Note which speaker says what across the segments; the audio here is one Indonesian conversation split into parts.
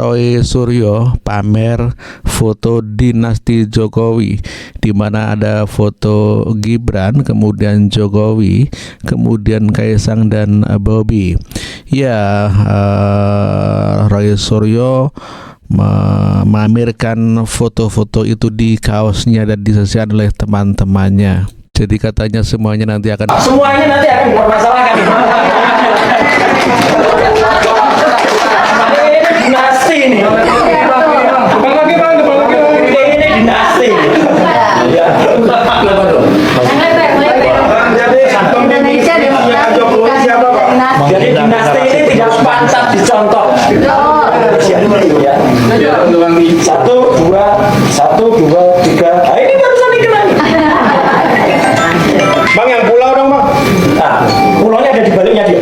Speaker 1: Roy Suryo pamer foto dinasti Jokowi, di mana ada foto Gibran, kemudian Jokowi, kemudian Kaisang dan Bobi. Ya, Roy Suryo memamerkan foto-foto itu di kaosnya dan disaksikan oleh teman-temannya. Jadi katanya semuanya nanti akan
Speaker 2: dipermasalahkan. Dinasti nih. Ini dinasti. Jadi dinasti ini tidak pantas dicontoh. Satu, dua, tiga. Nah, ini barusan dikenal. Bang, yang pulau dong, Bang. Nah, pulaunya ada di baliknya dia.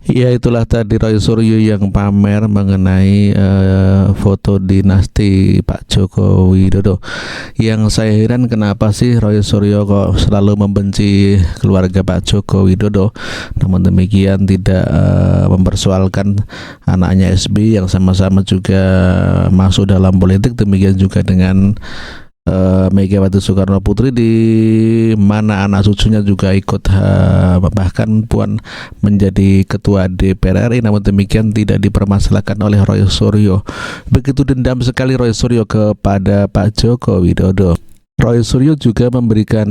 Speaker 1: Ya, itulah tadi Roy Suryo yang pamer mengenai foto dinasti Pak Joko Widodo. Yang saya heran, kenapa sih Roy Suryo kok selalu membenci keluarga Pak Joko Widodo, namun demikian tidak mempersoalkan anaknya SBY yang sama-sama juga masuk dalam politik. Demikian juga dengan Megawati Soekarno Putri, di mana anak cucunya juga ikut bahkan Puan menjadi ketua DPR RI, namun demikian tidak dipermasalahkan oleh Roy Suryo. Begitu dendam sekali Roy Suryo kepada Pak Joko Widodo. Roy Suryo juga memberikan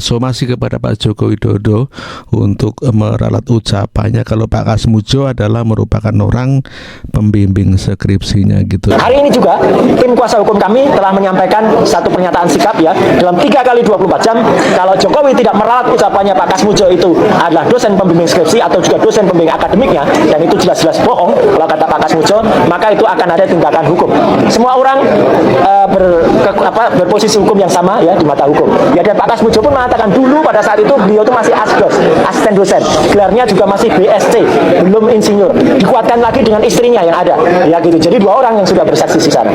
Speaker 1: somasi kepada Pak Joko Widodo untuk meralat ucapannya kalau Pak Kasmujo adalah merupakan orang pembimbing skripsinya gitu.
Speaker 2: Hari ini juga tim kuasa hukum kami telah menyampaikan satu pernyataan sikap ya dalam 3 kali 24 jam kalau Jokowi tidak meralat ucapannya Pak Kasmujo itu adalah dosen pembimbing skripsi atau juga dosen pembimbing akademiknya, dan itu jelas-jelas bohong kalau kata Pak Kasmujo, maka itu akan ada tindakan hukum. Semua orang berposisi hukum yang sama ya di mata hukum. Ya, dan Pak Kasmujo pun mengatakan dulu pada saat itu beliau itu masih asdos, asisten dosen. Gelarnya juga masih BSc, belum insinyur. Dikuatkan lagi dengan istrinya yang ada. Ya gitu. Jadi 2 orang yang sudah bersaksi di sana.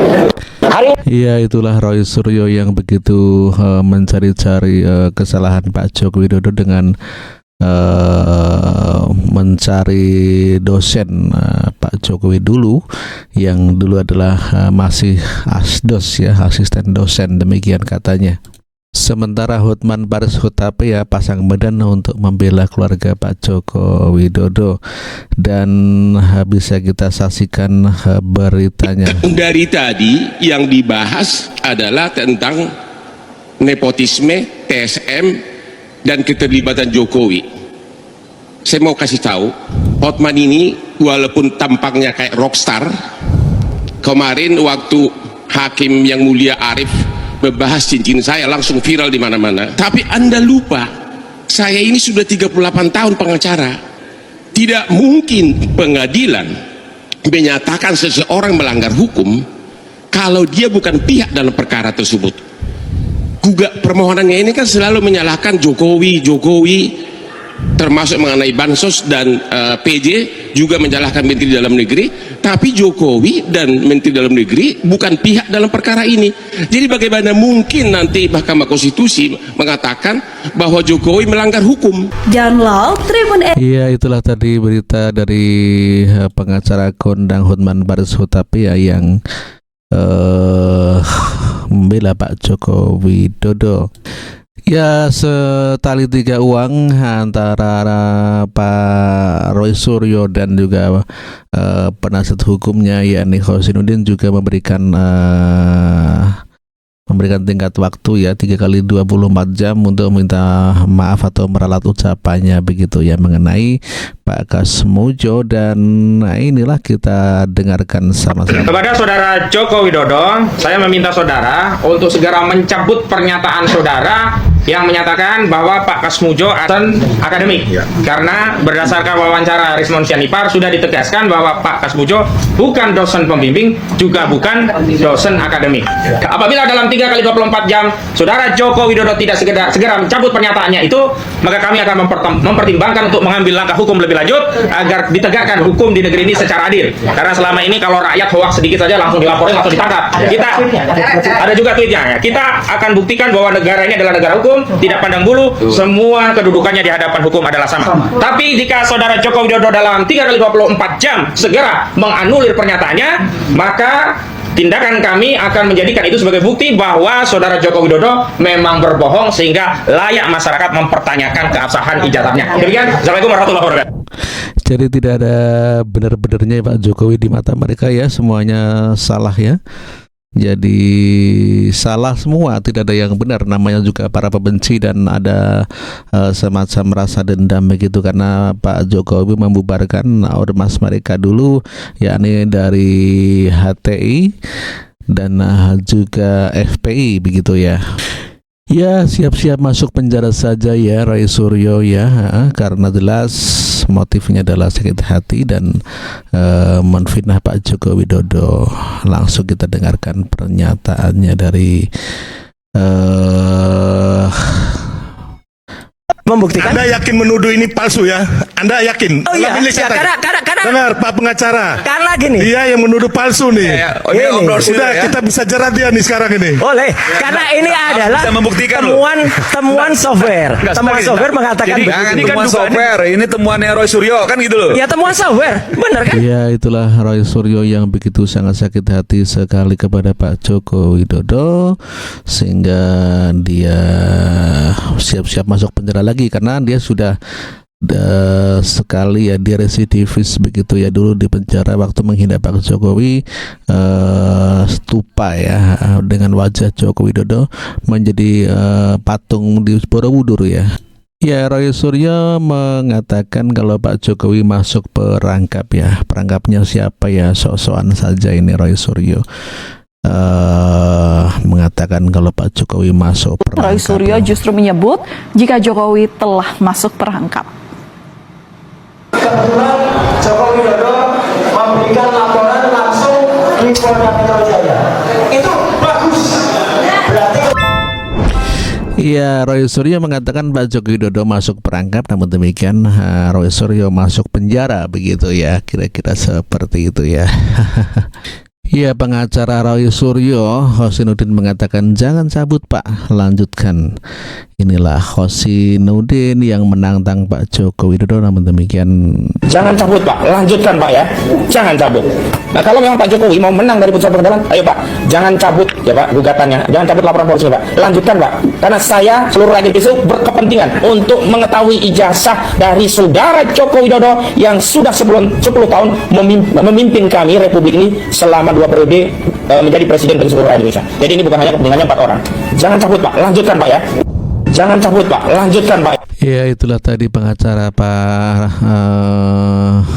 Speaker 1: Ya, itulah Roy Suryo yang begitu mencari-cari kesalahan Pak Joko Widodo dengan mencari dosen Pak Jokowi dulu yang dulu adalah masih asdos ya, asisten dosen, demikian katanya. Sementara Hotman Paris Hutapea ya pasang badan untuk membela keluarga Pak Joko Widodo, dan bisa kita saksikan beritanya.
Speaker 3: Dari tadi yang dibahas adalah tentang nepotisme, TSM, dan keterlibatan Jokowi. Saya mau kasih tahu, Hotman ini walaupun tampaknya kayak rockstar, kemarin waktu Hakim yang mulia Arief membahas cincin saya langsung viral di mana-mana. Tapi Anda lupa, saya ini sudah 38 tahun pengacara. Tidak mungkin pengadilan menyatakan seseorang melanggar hukum kalau dia bukan pihak dalam perkara tersebut. Gugat permohonannya ini kan selalu menyalahkan Jokowi, termasuk mengenai bansos dan PJ, juga menyalahkan Menteri Dalam Negeri, tapi Jokowi dan Menteri Dalam Negeri bukan pihak dalam perkara ini. Jadi bagaimana mungkin nanti Mahkamah Konstitusi mengatakan bahwa Jokowi melanggar hukum?
Speaker 4: Download Tribun.
Speaker 1: Iya, itulah tadi berita dari pengacara kondang Hotman Paris Hutapea yang membela Pak Joko Widodo. Ya, setali 3 uang antara Pak Roy Suryo dan juga penasihat hukumnya yakni Hosinuddin juga memberikan tingkat waktu ya 3 kali 24 jam untuk minta maaf atau meralat ucapannya begitu ya mengenai Pak Kasmujo, dan inilah kita dengarkan sama-sama.
Speaker 5: Kepada Saudara Joko Widodo, saya meminta saudara untuk segera mencabut pernyataan saudara yang menyatakan bahwa Pak Kasmujo adalah akademik. Karena berdasarkan wawancara Rismon Sianipar sudah ditegaskan bahwa Pak Kasmujo bukan dosen pembimbing, juga bukan dosen akademik. Apabila dalam 3 kali 24 jam Saudara Joko Widodo tidak segera mencabut pernyataannya itu, maka kami akan mempertimbangkan untuk mengambil langkah hukum lebih lanjut agar ditegakkan hukum di negeri ini secara adil. Karena selama ini kalau rakyat hoax sedikit saja langsung dilaporin, langsung ditangkap. Kita ada juga tweetnya ya. Kita akan buktikan bahwa negara ini adalah negara hukum, tidak pandang bulu, semua kedudukannya di hadapan hukum adalah sama. Tapi jika Saudara Joko Widodo dalam 3 kali 24 jam segera menganulir pernyataannya, maka tindakan kami akan menjadikan itu sebagai bukti bahwa Saudara Joko Widodo memang berbohong sehingga layak masyarakat mempertanyakan keabsahan ijazahnya. Demikian, Assalamualaikum warahmatullahi wabarakatuh.
Speaker 1: Jadi tidak ada benar-benarnya Pak Jokowi di mata mereka ya, semuanya salah ya. Jadi salah semua, tidak ada yang benar. Namanya juga para pembenci dan ada semacam rasa dendam begitu karena Pak Jokowi membubarkan ormas mereka dulu, yakni dari HTI dan juga FPI begitu ya. Ya, siap-siap masuk penjara saja ya Roy Suryo ya, karena jelas motifnya adalah sakit hati dan menfitnah Pak Joko Widodo. Langsung kita dengarkan pernyataannya dari
Speaker 2: Membuktikan.
Speaker 4: Anda yakin menuduh ini palsu ya? Anda yakin?
Speaker 2: Oh iya,
Speaker 4: Pilih saya tanya.
Speaker 2: karena
Speaker 4: Dengar Pak pengacara.
Speaker 2: karena gini.
Speaker 4: Dia yang menuduh palsu nih.
Speaker 2: Ini
Speaker 4: Sudah kita bisa jerat dia nih sekarang ini.
Speaker 2: boleh, karena ini adalah
Speaker 6: bisa membuktikan
Speaker 2: temuan software. Temuan software mengatakan
Speaker 6: Jadi,
Speaker 2: begitu.
Speaker 6: ini kan temuan software, ini temuannya Roy Suryo kan gitu loh.
Speaker 2: Ya temuan software, benar kan?
Speaker 1: Ya, itulah Roy Suryo yang begitu sangat sakit hati sekali kepada Pak Joko Widodo sehingga dia siap-siap masuk penjara lagi karena dia sudah sekali ya dia residivis begitu ya, dulu di penjara waktu menghina Pak Jokowi, stupa ya dengan wajah Joko Widodo menjadi patung di Borobudur ya. Ya, Roy Suryo mengatakan kalau Pak Jokowi masuk perangkap ya. Perangkapnya siapa ya? Sok-sokan saja ini Roy Suryo. Mengatakan kalau Pak Jokowi masuk perangkap.
Speaker 7: Roy Suryo justru menyebut jika Jokowi telah masuk perangkap.
Speaker 2: Kebetulan Joko Widodo memberikan laporan langsung di Polda Metro Jaya. Itu bagus. Berarti
Speaker 1: Iya, Roy Suryo mengatakan Pak Joko Widodo masuk perangkap, namun demikian Roy Suryo masuk penjara begitu ya, kira-kira seperti itu ya. Ya, pengacara Roy Suryo, Hosinuddin mengatakan jangan cabut Pak, lanjutkan. Inilah Hosinuddin yang menantang Pak Joko Widodo, namun demikian
Speaker 5: Jangan cabut Pak, lanjutkan Pak ya. Jangan cabut. Nah kalau memang Pak Jokowi mau menang dari putusan pengadilan, ayo Pak, jangan cabut ya Pak gugatannya, jangan cabut laporan polisi Pak, lanjutkan Pak. Karena saya seluruh rakyat Indonesia berkepentingan untuk mengetahui ijazah dari Saudara Joko Widodo yang sudah sebelum 10 tahun memimpin kami Republik ini selama 2 periode menjadi presiden bagi seluruh rakyat Indonesia. Jadi ini bukan hanya kepentingannya 4 orang. Jangan cabut Pak, lanjutkan Pak ya. Jangan cabut Pak, lanjutkan Pak.
Speaker 1: ya itulah tadi pengacara Pak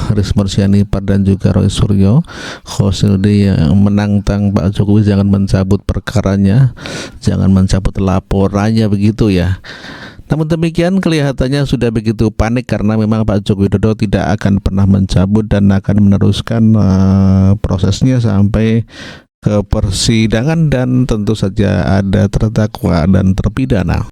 Speaker 1: Haris Mursyani dan juga Roy Suryo, Hosinuddin yang menantang Pak Jokowi jangan mencabut perkaranya, jangan mencabut laporannya begitu ya. Namun demikian kelihatannya sudah begitu panik karena memang Pak Joko Widodo tidak akan pernah mencabut dan akan meneruskan prosesnya sampai ke persidangan dan tentu saja ada terdakwa dan terpidana.